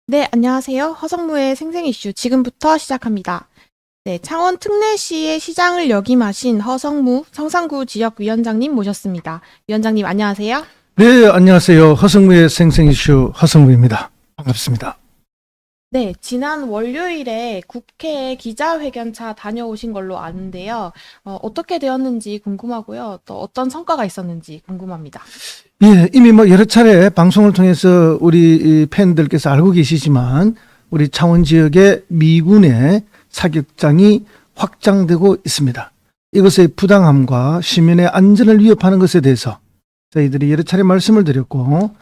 네, 안녕하세요. 허성무의 생생 이슈 지금부터 시작합니다. 네, 창원 특례시의 시장을 역임하신 허성무 성산구 지역위원장님 모셨습니다. 위원장님 안녕하세요. 네, 안녕하세요. 허성무의 생생 이슈 허성무입니다. 반갑습니다. 네, 지난 월요일에 국회 기자회견차 다녀오신 걸로 아는데요. 어떻게 되었는지 궁금하고요. 또 어떤 성과가 있었는지 궁금합니다. 예, 이미 여러 차례 방송을 통해서 우리 팬들께서 알고 계시지만 우리 창원 지역의 미군의 사격장이 확장되고 있습니다. 이것의 부당함과 시민의 안전을 위협하는 것에 대해서 저희들이 여러 차례 말씀을 드렸고,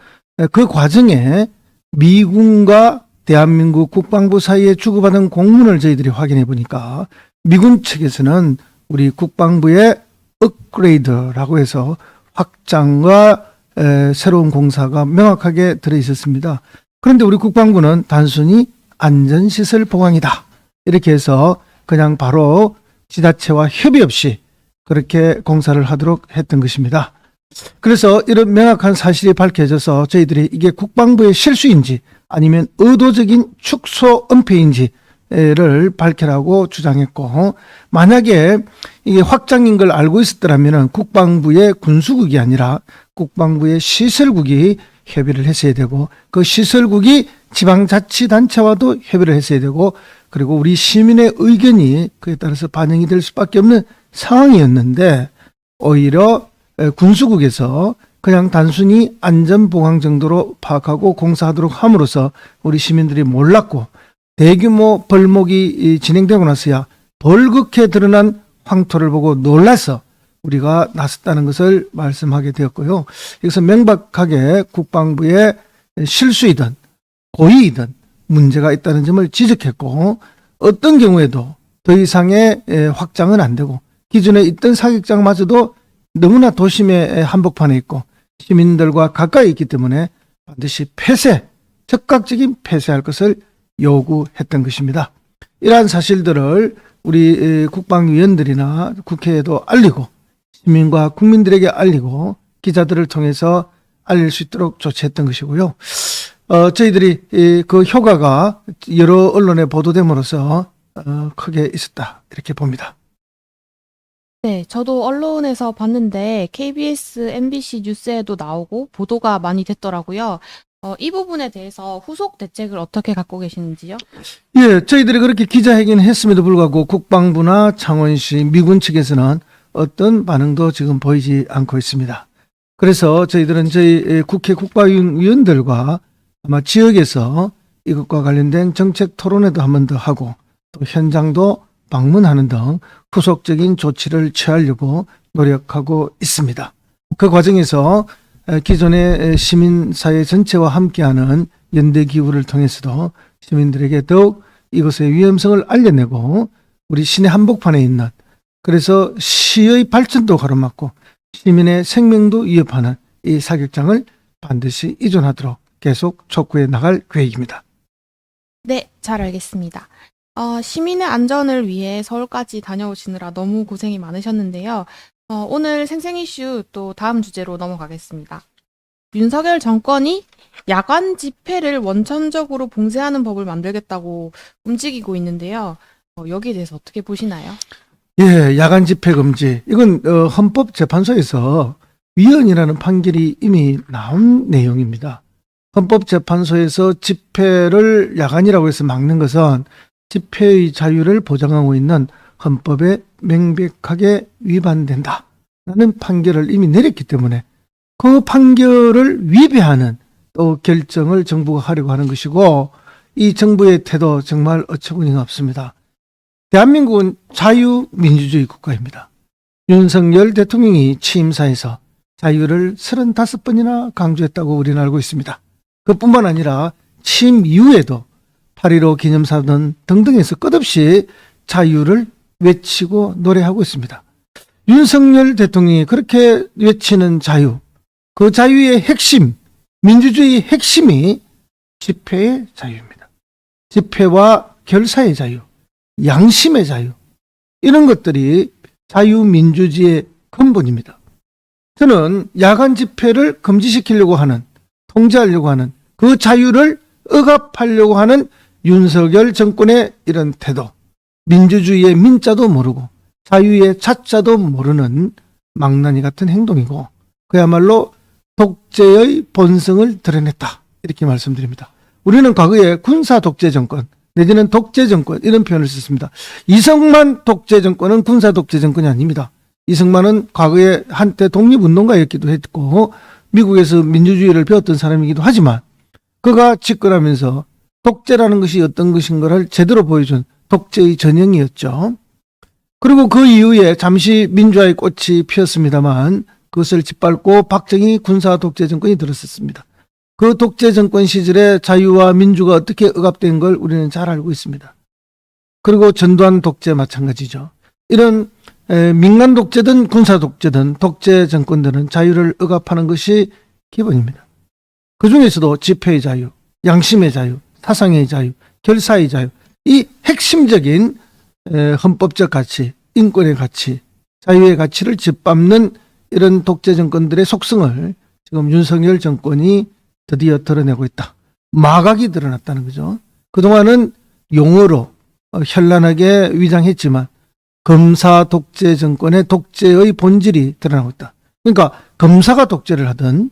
그 과정에 미군과 대한민국 국방부 사이에 주고받은 공문을 저희들이 확인해 보니까 미군 측에서는 우리 국방부의 업그레이드라고 해서 확장과 새로운 공사가 명확하게 들어 있었습니다. 그런데 우리 국방부는 단순히 안전시설 보강이다, 이렇게 해서 그냥 바로 지자체와 협의 없이 그렇게 공사를 하도록 했던 것입니다. 그래서 이런 명확한 사실이 밝혀져서 저희들이 이게 국방부의 실수인지 아니면 의도적인 축소 은폐인지를 밝히라고 주장했고, 만약에 이게 확장인 걸 알고 있었더라면 국방부의 군수국이 아니라 국방부의 시설국이 협의를 했어야 되고, 그 시설국이 지방자치단체와도 협의를 했어야 되고, 그리고 우리 시민의 의견이 그에 따라서 반영이 될 수밖에 없는 상황이었는데, 오히려 군수국에서 그냥 단순히 안전보강 정도로 파악하고 공사하도록 함으로써 우리 시민들이 몰랐고, 대규모 벌목이 진행되고 나서야 벌겋게 드러난 황토를 보고 놀라서 우리가 나섰다는 것을 말씀하게 되었고요. 여기서 명백하게 국방부의 실수이든 고의이든 문제가 있다는 점을 지적했고, 어떤 경우에도 더 이상의 확장은 안 되고, 기존에 있던 사격장마저도 너무나 도심의 한복판에 있고 시민들과 가까이 있기 때문에 반드시 폐쇄, 즉각적인 폐쇄할 것을 요구했던 것입니다. 이러한 사실들을 우리 국방위원들이나 국회에도 알리고 시민과 국민들에게 알리고 기자들을 통해서 알릴 수 있도록 조치했던 것이고요. 저희들이 그 효과가 여러 언론에 보도됨으로써 크게 있었다, 이렇게 봅니다. 네, 저도 언론에서 봤는데 KBS, MBC 뉴스에도 나오고 보도가 많이 됐더라고요. 이 부분에 대해서 후속 대책을 어떻게 갖고 계시는지요? 예, 저희들이 그렇게 기자회견을 했음에도 불구하고 국방부나 창원시, 미군 측에서는 어떤 반응도 지금 보이지 않고 있습니다. 그래서 저희들은 저희 국회 국방위원들과 아마 지역에서 이것과 관련된 정책 토론회도 한 번 더 하고, 또 현장도 방문하는 등 후속적인 조치를 취하려고 노력하고 있습니다. 그 과정에서 기존의 시민사회 전체와 함께하는 연대기구를 통해서도 시민들에게 더욱 이것의 위험성을 알려내고, 우리 시내 한복판에 있는, 그래서 시의 발전도 가로막고 시민의 생명도 위협하는 이 사격장을 반드시 이전하도록 계속 촉구해 나갈 계획입니다. 네, 잘 알겠습니다. 시민의 안전을 위해 서울까지 다녀오시느라 너무 고생이 많으셨는데요. 오늘 생생 이슈 또 다음 주제로 넘어가겠습니다. 윤석열 정권이 야간 집회를 원천적으로 봉쇄하는 법을 만들겠다고 움직이고 있는데요. 여기에 대해서 어떻게 보시나요? 예, 야간 집회 금지. 이건 헌법재판소에서 위헌이라는 판결이 이미 나온 내용입니다. 헌법재판소에서 집회를 야간이라고 해서 막는 것은 집회의 자유를 보장하고 있는 헌법에 명백하게 위반된다라는 판결을 이미 내렸기 때문에 그 판결을 위배하는 또 결정을 정부가 하려고 하는 것이고, 이 정부의 태도 정말 어처구니가 없습니다. 대한민국은 자유민주주의 국가입니다. 윤석열 대통령이 취임사에서 자유를 35번이나 강조했다고 우리는 알고 있습니다. 그뿐만 아니라 취임 이후에도 8.15 기념사든 등등에서 끝없이 자유를 외치고 노래하고 있습니다. 윤석열 대통령이 그렇게 외치는 자유, 그 자유의 핵심, 민주주의의 핵심이 집회의 자유입니다. 집회와 결사의 자유, 양심의 자유, 이런 것들이 자유민주주의의 근본입니다. 저는 야간 집회를 금지시키려고 하는, 통제하려고 하는 그 자유를 억압하려고 하는 윤석열 정권의 이런 태도, 민주주의의 민자도 모르고 자유의 자자도 모르는 망나니 같은 행동이고 그야말로 독재의 본성을 드러냈다. 이렇게 말씀드립니다. 우리는 과거에 군사 독재 정권 내지는 독재 정권 이런 표현을 썼습니다. 이승만 독재 정권은 군사 독재 정권이 아닙니다. 이승만은 과거에 한때 독립운동가였기도 했고 미국에서 민주주의를 배웠던 사람이기도 하지만 그가 집권하면서 독재라는 것이 어떤 것인가를 제대로 보여준 독재의 전형이었죠. 그리고 그 이후에 잠시 민주화의 꽃이 피었습니다만 그것을 짓밟고 박정희 군사 독재 정권이 들었었습니다. 그 독재 정권 시절에 자유와 민주가 어떻게 억압된 걸 우리는 잘 알고 있습니다. 그리고 전두환 독재 마찬가지죠. 이런 민간 독재든 군사 독재든 독재 정권들은 자유를 억압하는 것이 기본입니다. 그 중에서도 집회의 자유, 양심의 자유, 사상의 자유, 결사의 자유, 이 핵심적인 헌법적 가치, 인권의 가치, 자유의 가치를 짓밟는 이런 독재 정권들의 속성을 지금 윤석열 정권이 드디어 드러내고 있다. 마각이 드러났다는 거죠. 그동안은 용어로 현란하게 위장했지만 검사 독재 정권의 독재의 본질이 드러나고 있다. 그러니까 검사가 독재를 하든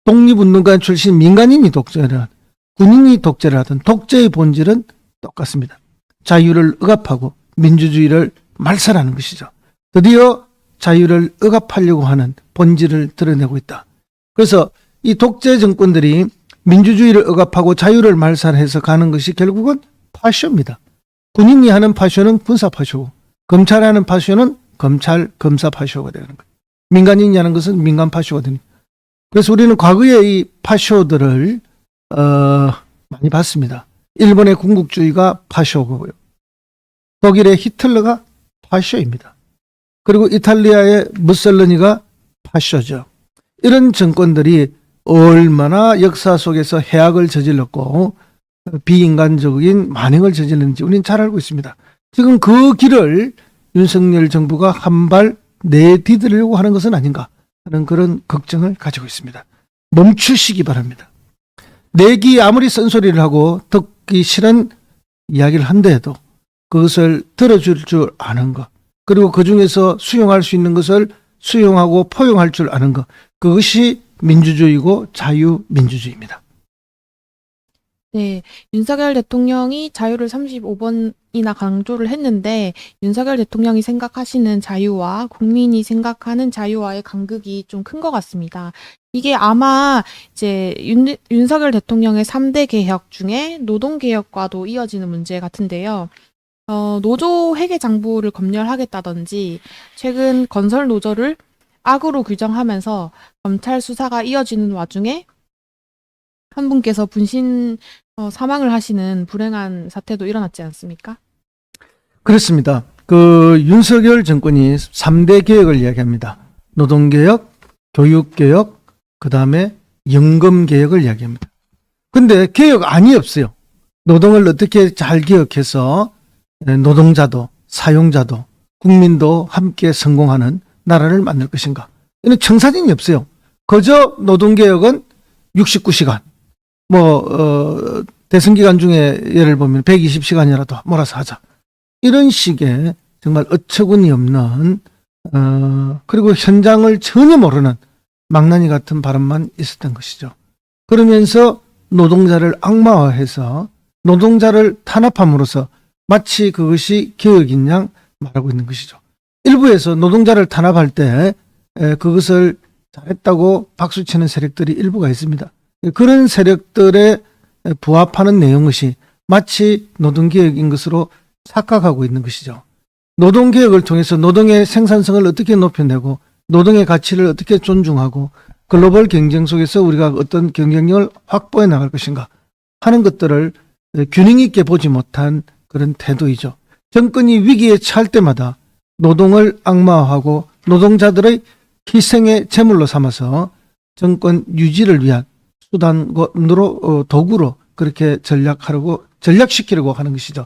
독립운동가 출신 민간인이 독재를 하든 군인이 독재를 하든 독재의 본질은 똑같습니다. 자유를 억압하고 민주주의를 말살하는 것이죠. 드디어 자유를 억압하려고 하는 본질을 드러내고 있다. 그래서 이 독재 정권들이 민주주의를 억압하고 자유를 말살해서 가는 것이 결국은 파쇼입니다. 군인이 하는 파쇼는 군사 파쇼고 검찰이 하는 파쇼는 검찰, 검사 파쇼가 되는 거예요. 민간인이 하는 것은 민간 파쇼가 되는 거예요. 그래서 우리는 과거에 이 파쇼들을 많이 봤습니다. 일본의 군국주의가 파쇼고요. 독일의 히틀러가 파쇼입니다. 그리고 이탈리아의 무솔리니가 파쇼죠. 이런 정권들이 얼마나 역사 속에서 해악을 저질렀고 비인간적인 만행을 저질렀는지 우리는 잘 알고 있습니다. 지금 그 길을 윤석열 정부가 한 발 내디디려고 하는 것은 아닌가 하는 그런 걱정을 가지고 있습니다. 멈추시기 바랍니다. 내기 아무리 쓴소리를 하고 듣기 싫은 이야기를 한데도 그것을 들어줄 줄 아는 것, 그리고 그중에서 수용할 수 있는 것을 수용하고 포용할 줄 아는 것, 그것이 민주주의고 자유민주주의입니다. 네, 윤석열 대통령이 자유를 35번이나 강조를 했는데 윤석열 대통령이 생각하시는 자유와 국민이 생각하는 자유와의 간극이 좀 큰 것 같습니다. 이게 아마 이제 윤석열 대통령의 3대 개혁 중에 노동개혁과도 이어지는 문제 같은데요. 노조 회계 장부를 검열하겠다든지 최근 건설 노조를 악으로 규정하면서 검찰 수사가 이어지는 와중에 한 분께서 분신 사망을 하시는 불행한 사태도 일어났지 않습니까? 그렇습니다. 그 윤석열 정권이 3대 개혁을 이야기합니다. 노동개혁, 교육개혁, 그 다음에 연금개혁을 이야기합니다. 근데 개혁안이 없어요. 노동을 어떻게 잘 개혁해서 노동자도 사용자도 국민도 함께 성공하는 나라를 만들 것인가. 이는 청사진이 없어요. 그저 노동개혁은 69시간, 대선기간 중에 예를 보면 120시간이라도 몰아서 하자. 이런 식의 정말 어처구니 없는, 그리고 현장을 전혀 모르는 망나니 같은 발언만 있었던 것이죠. 그러면서 노동자를 악마화해서 노동자를 탄압함으로써 마치 그것이 개혁인 양 말하고 있는 것이죠. 일부에서 노동자를 탄압할 때 그것을 잘했다고 박수치는 세력들이 일부가 있습니다. 그런 세력들에 부합하는 내용것이 마치 노동개혁인 것으로 착각하고 있는 것이죠. 노동개혁을 통해서 노동의 생산성을 어떻게 높여내고 노동의 가치를 어떻게 존중하고 글로벌 경쟁 속에서 우리가 어떤 경쟁력을 확보해 나갈 것인가 하는 것들을 균형 있게 보지 못한 그런 태도이죠. 정권이 위기에 처할 때마다 노동을 악마화하고 노동자들의 희생의 제물로 삼아서 정권 유지를 위한 수단으로 도구로 그렇게 전략시키려고 하는 것이죠.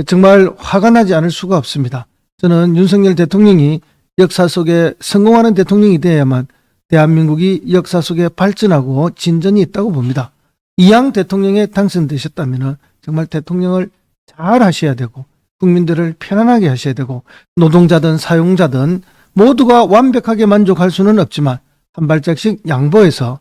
정말 화가 나지 않을 수가 없습니다. 저는 윤석열 대통령이 역사 속에 성공하는 대통령이 되어야만 대한민국이 역사 속에 발전하고 진전이 있다고 봅니다. 이양 대통령에 당선되셨다면 정말 대통령을 잘 하셔야 되고 국민들을 편안하게 하셔야 되고 노동자든 사용자든 모두가 완벽하게 만족할 수는 없지만 한 발짝씩 양보해서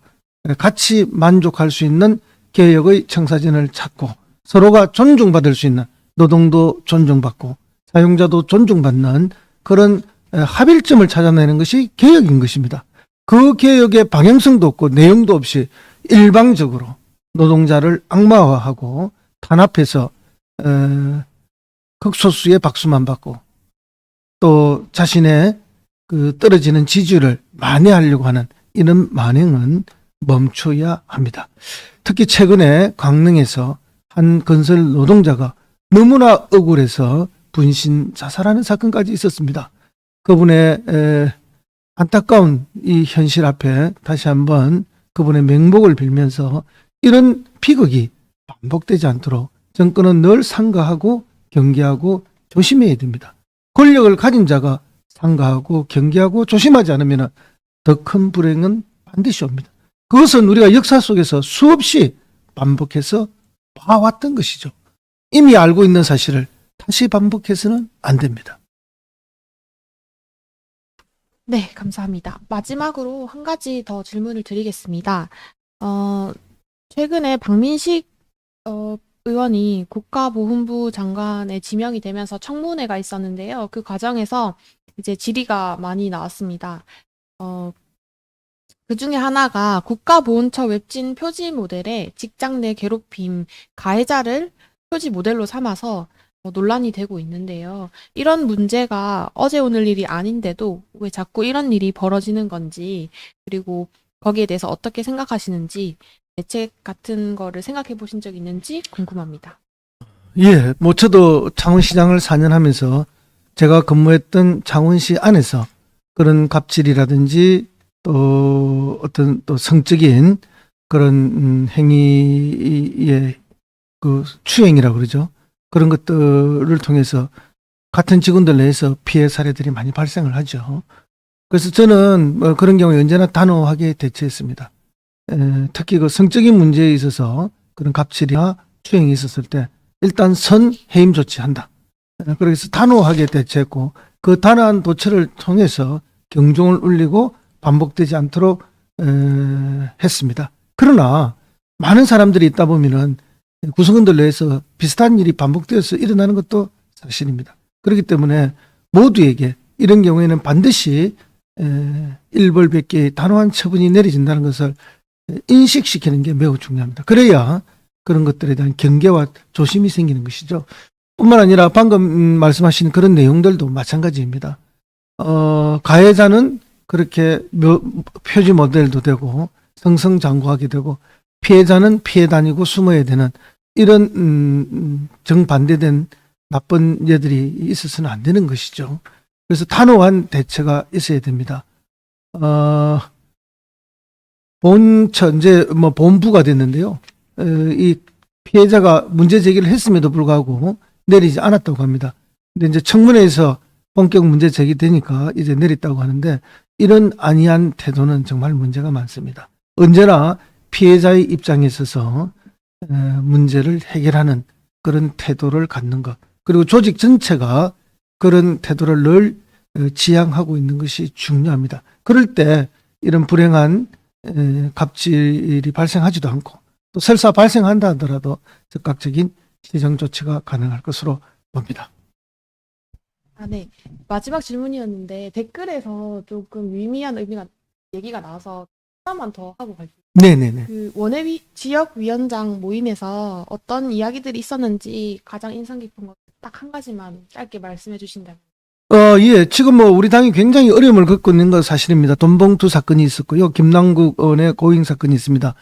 같이 만족할 수 있는 개혁의 청사진을 찾고 서로가 존중받을 수 있는 노동도 존중받고 사용자도 존중받는 그런 합일점을 찾아내는 것이 개혁인 것입니다. 그 개혁의 방향성도 없고 내용도 없이 일방적으로 노동자를 악마화하고 탄압해서 극소수의 박수만 받고 또 자신의 그 떨어지는 지지율을 만회하려고 하는 이런 만행은 멈춰야 합니다. 특히 최근에 강릉에서 한 건설 노동자가 너무나 억울해서 분신 자살하는 사건까지 있었습니다. 그분의 안타까운 이 현실 앞에 다시 한번 그분의 명복을 빌면서 이런 비극이 반복되지 않도록 정권은 늘 삼가하고 경계하고 조심해야 됩니다. 권력을 가진 자가 삼가하고 경계하고 조심하지 않으면 더 큰 불행은 반드시 옵니다. 그것은 우리가 역사 속에서 수없이 반복해서 봐왔던 것이죠. 이미 알고 있는 사실을 다시 반복해서는 안 됩니다. 네, 감사합니다. 마지막으로 한 가지 더 질문을 드리겠습니다. 최근에 박민식 의원이 국가보훈부 장관에 지명이 되면서 청문회가 있었는데요. 그 과정에서 이제 질의가 많이 나왔습니다. 그 중에 하나가 국가보훈처 웹진 표지 모델에 직장 내 괴롭힘 가해자를 표지 모델로 삼아서 논란이 되고 있는데요. 이런 문제가 어제 오늘 일이 아닌데도 왜 자꾸 이런 일이 벌어지는 건지, 그리고 거기에 대해서 어떻게 생각하시는지, 대책 같은 거를 생각해 보신 적 있는지 궁금합니다. 예, 뭐 저도 창원시장을 4년 하면서 제가 근무했던 창원시 안에서 그런 갑질이라든지 또 어떤 또 성적인 그런 행위의 그 추행이라고 그러죠. 그런 것들을 통해서 같은 직원들 내에서 피해 사례들이 많이 발생을 하죠. 그래서 저는 뭐 그런 경우에 언제나 단호하게 대처했습니다. 특히 그 성적인 문제에 있어서 그런 갑질이나 추행이 있었을 때 일단 선 해임 조치한다. 그래서 단호하게 대처했고 그 단호한 도처를 통해서 경종을 울리고 반복되지 않도록 했습니다. 그러나 많은 사람들이 있다 보면은 구성원들 내에서 비슷한 일이 반복되어서 일어나는 것도 사실입니다. 그렇기 때문에 모두에게 이런 경우에는 반드시 일벌백계의 단호한 처분이 내려진다는 것을 인식시키는 게 매우 중요합니다. 그래야 그런 것들에 대한 경계와 조심이 생기는 것이죠. 뿐만 아니라 방금 말씀하신 그런 내용들도 마찬가지입니다. 가해자는 그렇게 표지 모델도 되고 승승장구하게 되고 피해자는 피해 다니고 숨어야 되는 이런 정반대된 나쁜 예들이 있어서는 안 되는 것이죠. 그래서 단호한 대처가 있어야 됩니다. 이제 뭐 본부가 됐는데요. 이 피해자가 문제 제기를 했음에도 불구하고 내리지 않았다고 합니다. 근데 이제 청문회에서 본격 문제 제기되니까 이제 내렸다고 하는데 이런 안이한 태도는 정말 문제가 많습니다. 언제나 피해자의 입장에 있어서 문제를 해결하는 그런 태도를 갖는 것, 그리고 조직 전체가 그런 태도를 늘 지향하고 있는 것이 중요합니다. 그럴 때 이런 불행한 갑질이 발생하지도 않고 또 설사 발생한다 하더라도 즉각적인 시정 조치가 가능할 것으로 봅니다. 네. 마지막 질문이었는데 댓글에서 조금 유의미한 얘기가 나와서 하나만 더 하고 갈게요. 네네네. 그 원외 지역위원장 모임에서 어떤 이야기들이 있었는지 가장 인상 깊은 것 딱 한 가지만 짧게 말씀해 주신다면. 예. 지금 뭐 우리 당이 굉장히 어려움을 겪고 있는 건 사실입니다. 돈봉투 사건이 있었고요. 김남국 의원의 고잉 사건이 있습니다.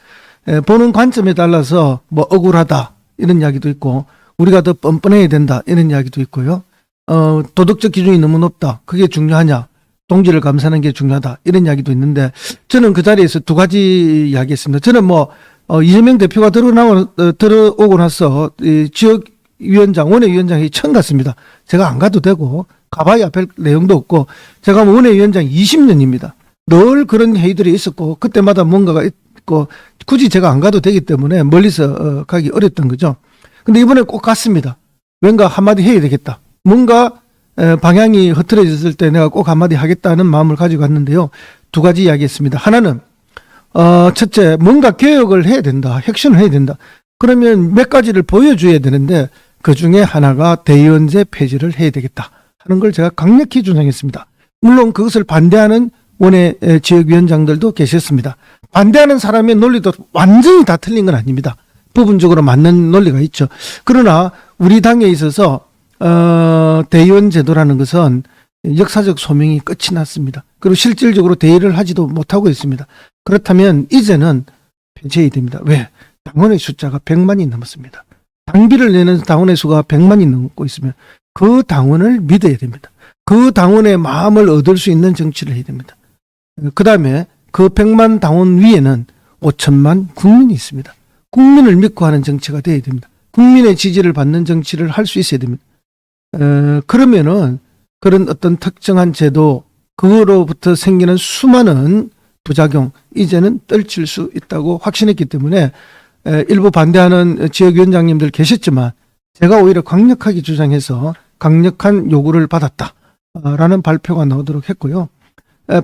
보는 관점에 달라서 뭐 억울하다 이런 이야기도 있고 우리가 더 뻔뻔해야 된다 이런 이야기도 있고요. 도덕적 기준이 너무 높다. 그게 중요하냐. 동지를 감사하는 게 중요하다. 이런 이야기도 있는데 저는 그 자리에서 두 가지 이야기했습니다. 저는 뭐 이재명 대표가 들어오고 나서 이 지역위원장, 원외위원장이 처음 갔습니다. 제가 안 가도 되고 가봐야 별 내용도 없고 제가 원외위원장 20년입니다. 늘 그런 회의들이 있었고 그때마다 뭔가가 있고 굳이 제가 안 가도 되기 때문에 멀리서 가기 어렸던 거죠. 근데 이번에 꼭 갔습니다. 뭔가 한마디 해야 되겠다. 뭔가 방향이 흐트러졌을 때 내가 꼭 한마디 하겠다는 마음을 가지고 갔는데요. 두 가지 이야기했습니다. 하나는 첫째, 뭔가 개혁을 해야 된다. 혁신을 해야 된다. 그러면 몇 가지를 보여줘야 되는데 그 중에 하나가 대의원제 폐지를 해야 되겠다 하는 걸 제가 강력히 주장했습니다. 물론 그것을 반대하는 원외 지역위원장들도 계셨습니다. 반대하는 사람의 논리도 완전히 다 틀린 건 아닙니다. 부분적으로 맞는 논리가 있죠. 그러나 우리 당에 있어서 대의원 제도라는 것은 역사적 소명이 끝이 났습니다. 그리고 실질적으로 대의를 하지도 못하고 있습니다. 그렇다면 이제는 폐지해야 됩니다. 왜? 당원의 숫자가 100만이 넘었습니다. 당비를 내는 당원의 수가 100만이 넘고 있으면 그 당원을 믿어야 됩니다. 그 당원의 마음을 얻을 수 있는 정치를 해야 됩니다. 그 다음에 그 100만 당원 위에는 5천만 국민이 있습니다. 국민을 믿고 하는 정치가 돼야 됩니다. 국민의 지지를 받는 정치를 할 수 있어야 됩니다. 그러면은 그런 어떤 특정한 제도, 그거로부터 생기는 수많은 부작용, 이제는 떨칠 수 있다고 확신했기 때문에 일부 반대하는 지역위원장님들 계셨지만 제가 오히려 강력하게 주장해서 강력한 요구를 받았다라는 발표가 나오도록 했고요.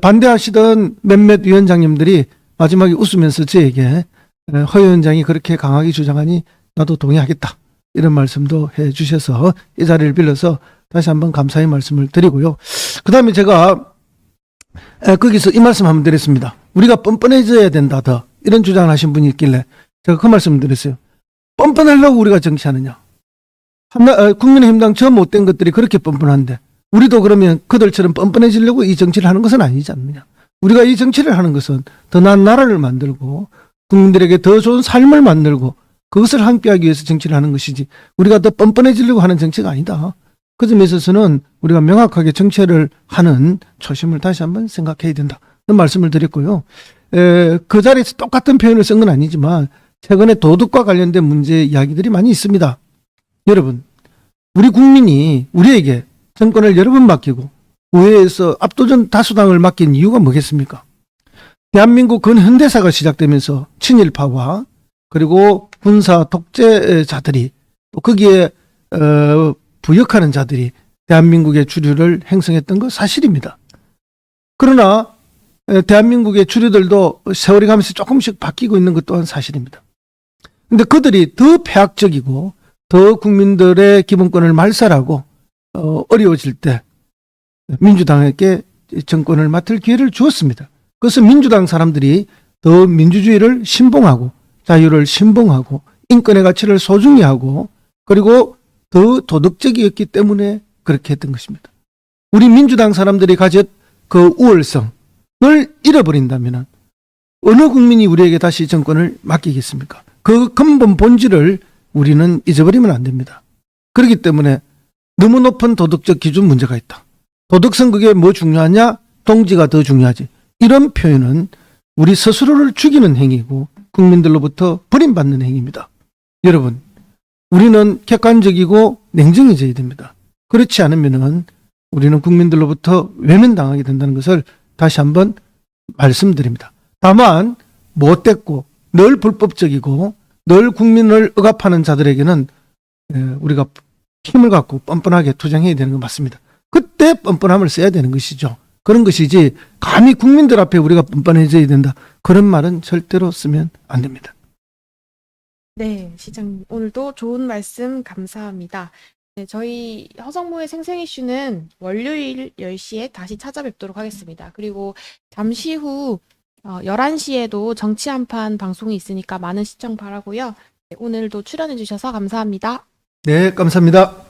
반대하시던 몇몇 위원장님들이 마지막에 웃으면서 저에게 허 위원장이 그렇게 강하게 주장하니 나도 동의하겠다 이런 말씀도 해 주셔서 이 자리를 빌려서 다시 한번 감사의 말씀을 드리고요. 그 다음에 제가 거기서 이 말씀 한번 드렸습니다. 우리가 뻔뻔해져야 된다 더 이런 주장을 하신 분이 있길래 제가 그 말씀을 드렸어요. 뻔뻔하려고 우리가 정치하느냐. 국민의힘당 저 못된 것들이 그렇게 뻔뻔한데 우리도 그러면 그들처럼 뻔뻔해지려고 이 정치를 하는 것은 아니지 않느냐. 우리가 이 정치를 하는 것은 더 나은 나라를 만들고 국민들에게 더 좋은 삶을 만들고 그것을 함께하기 위해서 정치를 하는 것이지 우리가 더 뻔뻔해지려고 하는 정치가 아니다. 그 점에 있어서는 우리가 명확하게 정치를 하는 초심을 다시 한번 생각해야 된다. 그런 말씀을 드렸고요. 그 자리에서 똑같은 표현을 쓴 건 아니지만 최근에 도덕과 관련된 문제 이야기들이 많이 있습니다. 여러분, 우리 국민이 우리에게 정권을 여러 번 맡기고 의회에서 압도적 다수당을 맡긴 이유가 뭐겠습니까? 대한민국 근현대사가 시작되면서 친일파와 그리고 군사 독재자들이 또 거기에 부역하는 자들이 대한민국의 주류를 행성했던 거 사실입니다. 그러나 대한민국의 주류들도 세월이 가면서 조금씩 바뀌고 있는 것 또한 사실입니다. 그런데 그들이 더 폐악적이고 더 국민들의 기본권을 말살하고 어려워질 때 민주당에게 정권을 맡을 기회를 주었습니다. 그것은 민주당 사람들이 더 민주주의를 신봉하고 자유를 신봉하고 인권의 가치를 소중히 하고 그리고 더 도덕적이었기 때문에 그렇게 했던 것입니다. 우리 민주당 사람들이 가졌 그 우월성을 잃어버린다면 어느 국민이 우리에게 다시 정권을 맡기겠습니까? 그 근본 본질을 우리는 잊어버리면 안 됩니다. 그렇기 때문에 너무 높은 도덕적 기준 문제가 있다. 도덕성 그게 뭐 중요하냐? 동지가 더 중요하지. 이런 표현은 우리 스스로를 죽이는 행위고 국민들로부터 버림받는 행위입니다. 여러분, 우리는 객관적이고 냉정해져야 됩니다. 그렇지 않으면 우리는 국민들로부터 외면당하게 된다는 것을 다시 한번 말씀드립니다. 다만 못됐고 늘 불법적이고 늘 국민을 억압하는 자들에게는 우리가 힘을 갖고 뻔뻔하게 투쟁해야 되는 건 맞습니다. 그때 뻔뻔함을 써야 되는 것이죠. 그런 것이지 감히 국민들 앞에 우리가 뻔뻔해져야 된다. 그런 말은 절대로 쓰면 안 됩니다. 네, 시장님 오늘도 좋은 말씀 감사합니다. 네, 저희 허성모의 생생 이슈는 월요일 10시에 다시 찾아뵙도록 하겠습니다. 그리고 잠시 후 11시에도 정치 한판 방송이 있으니까 많은 시청 바라고요. 네, 오늘도 출연해 주셔서 감사합니다. 네, 감사합니다.